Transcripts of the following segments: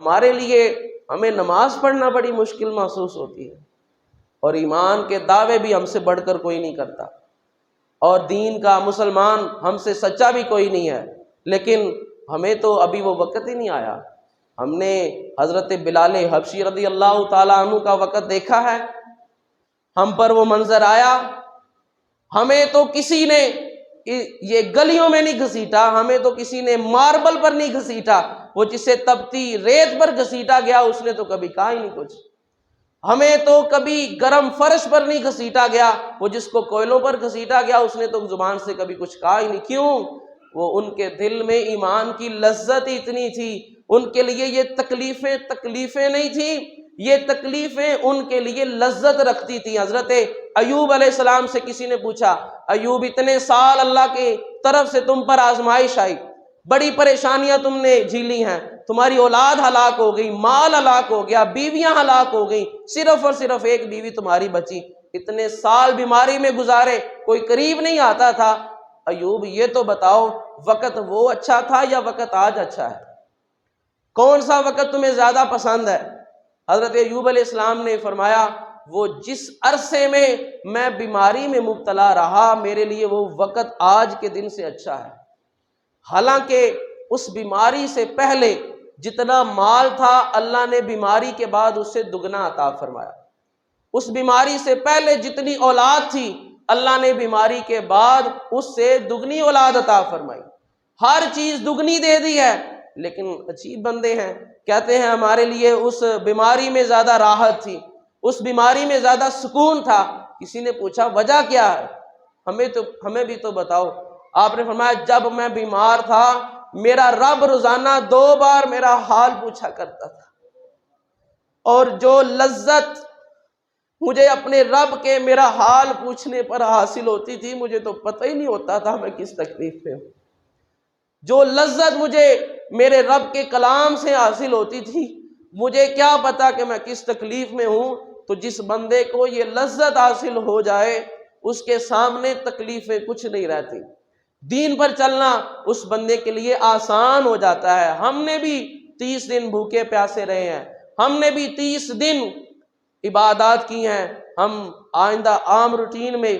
ہمارے لیے ہمیں نماز پڑھنا بڑی مشکل محسوس ہوتی ہے، اور ایمان کے دعوے بھی ہم سے بڑھ کر کوئی نہیں کرتا، اور دین کا مسلمان ہم سے سچا بھی کوئی نہیں ہے، لیکن ہمیں تو ابھی وہ وقت ہی نہیں آیا۔ ہم نے حضرت بلال حبشی رضی اللہ تعالیٰ عنہ کا وقت دیکھا ہے، ہم پر وہ منظر آیا، ہمیں تو کسی نے یہ گلیوں میں نہیں گھسیٹا، ہمیں تو کسی نے ماربل پر نہیں گھسیٹا، وہ جسے تپتی ریت پر گھسیٹا گیا اس نے تو کبھی کہا ہی نہیں کچھ۔ ہمیں تو کبھی گرم فرش پر نہیں گھسیٹا گیا، وہ جس کو کوئلوں پر گھسیٹا گیا اس نے تو زبان سے کبھی کچھ کہا ہی نہیں۔ کیوں؟ وہ ان کے دل میں ایمان کی لذت اتنی تھی، ان کے لیے یہ تکلیفیں نہیں تھیں، یہ تکلیفیں ان کے لیے لذت رکھتی تھی۔ حضرت ایوب علیہ السلام سے کسی نے پوچھا، ایوب اتنے سال اللہ کے طرف سے تم پر آزمائش آئی، بڑی پریشانیاں تم نے جھیلی ہیں، تمہاری اولاد ہلاک ہو گئی، مال ہلاک ہو گیا، بیویاں ہلاک ہو گئی، صرف اور صرف ایک بیوی تمہاری بچی، اتنے سال بیماری میں گزارے، کوئی قریب نہیں آتا تھا۔ ایوب یہ تو بتاؤ وقت وہ اچھا تھا یا وقت آج اچھا ہے؟ کون سا وقت تمہیں زیادہ پسند ہے؟ حضرت ایوب علیہ السلام نے فرمایا وہ جس عرصے میں میں بیماری میں مبتلا رہا میرے لیے وہ وقت آج کے دن سے اچھا ہے۔ حالانکہ اس بیماری سے پہلے جتنا مال تھا اللہ نے بیماری کے بعد اس سے دگنا عطا فرمایا، اس بیماری سے پہلے جتنی اولاد تھی اللہ نے بیماری کے بعد اس سے دگنی اولاد عطا فرمائی، ہر چیز دگنی دے دی ہے۔ لیکن عجیب بندے ہیں، کہتے ہیں ہمارے لیے اس بیماری میں زیادہ راحت تھی، اس بیماری میں زیادہ سکون تھا۔ کسی نے پوچھا وجہ کیا ہے؟ ہمیں بھی تو بتاؤ۔ آپ نے فرمایا جب میں بیمار تھا میرا رب روزانہ 2 بار میرا حال پوچھا کرتا تھا، اور جو لذت مجھے اپنے رب کے میرا حال پوچھنے پر حاصل ہوتی تھی مجھے تو پتہ ہی نہیں ہوتا تھا میں کس تکلیف میں ہوں۔ جو لذت مجھے میرے رب کے کلام سے حاصل ہوتی تھی مجھے کیا پتا کہ میں کس تکلیف میں ہوں۔ تو جس بندے کو یہ لذت حاصل ہو جائے اس کے سامنے تکلیفیں کچھ نہیں رہتی، دین پر چلنا اس بندے کے لیے آسان ہو جاتا ہے۔ ہم نے بھی 30 دن بھوکے پیاسے رہے ہیں، ہم نے بھی 30 دن عبادات کی ہیں، ہم آئندہ عام روٹین میں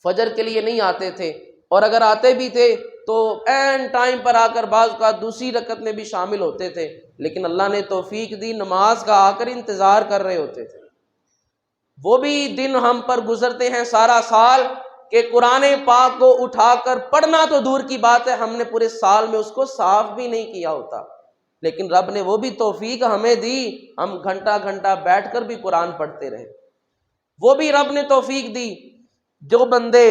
فجر کے لیے نہیں آتے تھے، اور اگر آتے بھی تھے تو این ٹائم پر آ کر بعض کا دوسری رکعت میں بھی شامل ہوتے تھے، لیکن اللہ نے توفیق دی نماز کا آ کر انتظار کر رہے ہوتے تھے۔ وہ بھی دن ہم پر گزرتے ہیں سارا سال کہ قرآن پاک کو اٹھا کر پڑھنا تو دور کی بات ہے ہم نے پورے سال میں اس کو صاف بھی نہیں کیا ہوتا، لیکن رب نے وہ بھی توفیق ہمیں دی، ہم گھنٹہ گھنٹہ بیٹھ کر بھی قرآن پڑھتے رہے، وہ بھی رب نے توفیق دی۔ جو بندے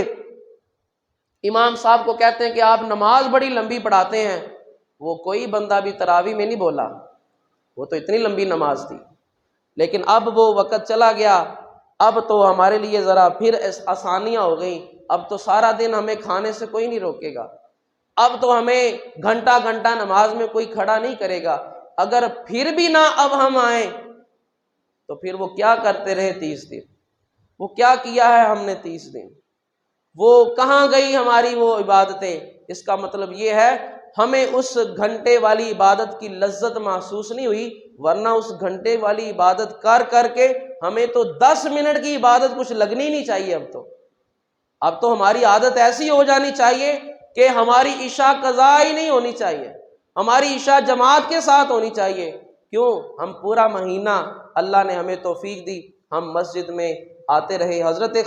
امام صاحب کو کہتے ہیں کہ آپ نماز بڑی لمبی پڑھاتے ہیں، وہ کوئی بندہ بھی تراویح میں نہیں بولا، وہ تو اتنی لمبی نماز تھی، لیکن اب وہ وقت چلا گیا، اب تو ہمارے لیے ذرا پھر آسانیاں ہو گئیں، اب تو سارا دن ہمیں کھانے سے کوئی نہیں روکے گا، اب تو ہمیں گھنٹہ گھنٹہ نماز میں کوئی کھڑا نہیں کرے گا۔ اگر پھر بھی نہ اب ہم آئیں تو پھر وہ کیا کرتے رہے 30 دن، وہ کیا کیا ہے ہم نے 30 دن، وہ کہاں گئی ہماری وہ عبادتیں؟ اس کا مطلب یہ ہے ہمیں اس گھنٹے والی عبادت کی لذت محسوس نہیں ہوئی، ورنہ اس گھنٹے والی عبادت کر کر کے ہمیں تو 10 منٹ کی عبادت کچھ لگنی نہیں چاہیے۔ اب تو ہماری عادت ایسی ہو جانی چاہیے کہ ہماری عشاء قضا ہی نہیں ہونی چاہیے، ہماری عشاء جماعت کے ساتھ ہونی چاہیے۔ کیوں؟ ہم پورا مہینہ اللہ نے ہمیں توفیق دی، ہم مسجد میں آتے رہے۔ حضرت